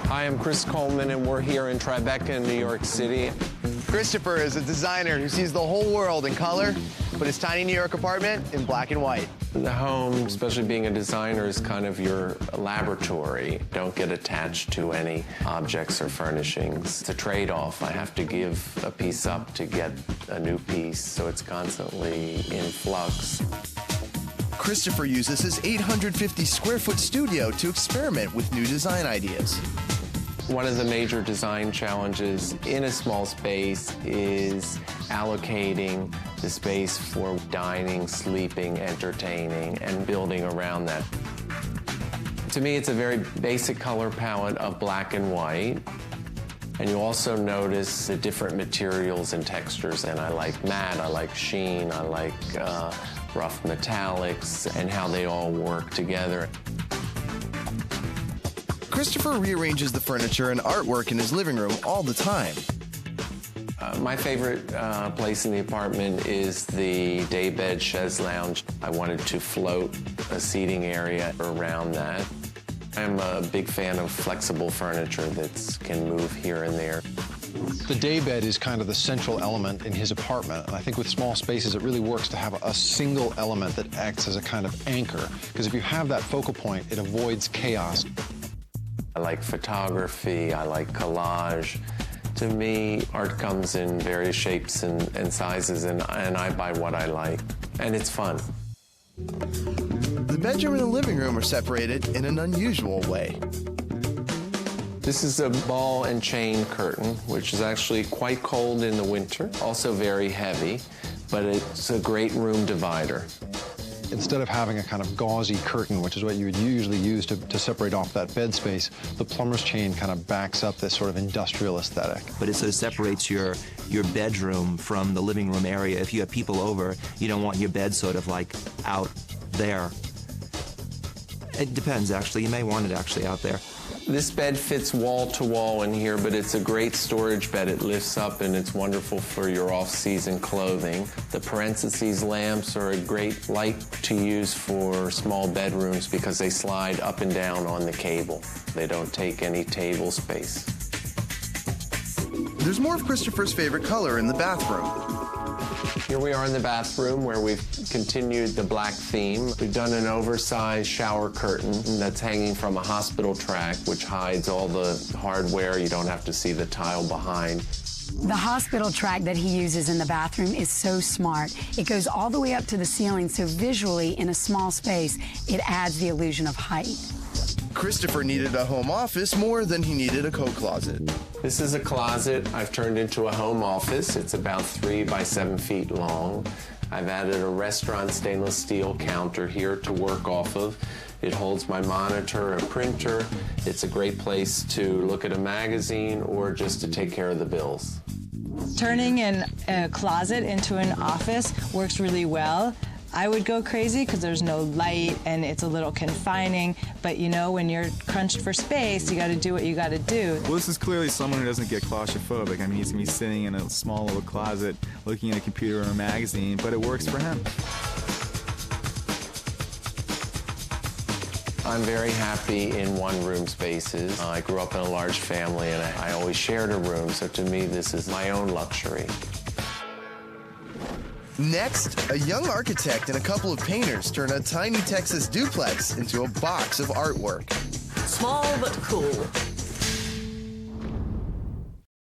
Hi, I'm Chris Coleman, and we're here in Tribeca, New York City. Christopher is a designer who sees the whole world in color, but his tiny New York apartment in black and white. The home, especially being a designer, is kind of your laboratory. Don't get attached to any objects or furnishings. It's a trade-off. I have to give a piece up to get a new piece, so it's constantly in flux. Christopher uses his 850-square-foot studio to experiment with new design ideas. One of the major design challenges in a small space is allocating the space for dining, sleeping, entertaining, and building around that. To me, it's a very basic color palette of black and white. And you also notice the different materials and textures. And I like matte, I like sheen, I like rough metallics, and how they all work together. Christopher rearranges the furniture and artwork in his living room all the time. My favorite place in the apartment is the daybed chaise lounge. I wanted to float a seating area around that. I'm a big fan of flexible furniture that can move here and there. The daybed is kind of the central element in his apartment, and I think with small spaces it really works to have a single element that acts as a kind of anchor, because if you have that focal point, it avoids chaos. I like photography, I like collage. To me, art comes in various shapes and sizes, and I buy what I like, and it's fun. The bedroom and the living room are separated in an unusual way. This is a ball and chain curtain, which is actually quite cold in the winter, also very heavy, but it's a great room divider. Instead of having a kind of gauzy curtain, which is what you would usually use to separate off that bed space, the plumber's chain kind of backs up this sort of industrial aesthetic. But it sort of separates your bedroom from the living room area. If you have people over, you don't want your bed sort of like out there. It depends, actually. You may want it actually out there. This bed fits wall to wall in here, but it's a great storage bed. It lifts up and it's wonderful for your off-season clothing. The parentheses lamps are a great light to use for small bedrooms because they slide up and down on the cable. They don't take any table space. There's more of Christopher's favorite color in the bathroom. Here we are in the bathroom where we've continued the black theme. We've done an oversized shower curtain that's hanging from a hospital track, which hides all the hardware. You don't have to see the tile behind. The hospital track that he uses in the bathroom is so smart. It goes all the way up to the ceiling, so visually, in a small space, it adds the illusion of height. Christopher needed a home office more than he needed a coat closet. This is a closet I've turned into a home office. It's about 3 by 7 feet long. I've added a restaurant stainless steel counter here to work off of. It holds my monitor, a printer. It's a great place to look at a magazine or just to take care of the bills. Turning a closet into an office works really well. I would go crazy because there's no light and it's a little confining, but you know, when you're crunched for space, you got to do what you got to do. Well, this is clearly someone who doesn't get claustrophobic. I mean, he's going to be sitting in a small little closet looking at a computer or a magazine, but it works for him. I'm very happy in one-room spaces. I grew up in a large family and I always shared a room, so to me this is my own luxury. Next, a young architect and a couple of painters turn a tiny Texas duplex into a box of artwork. Small but cool.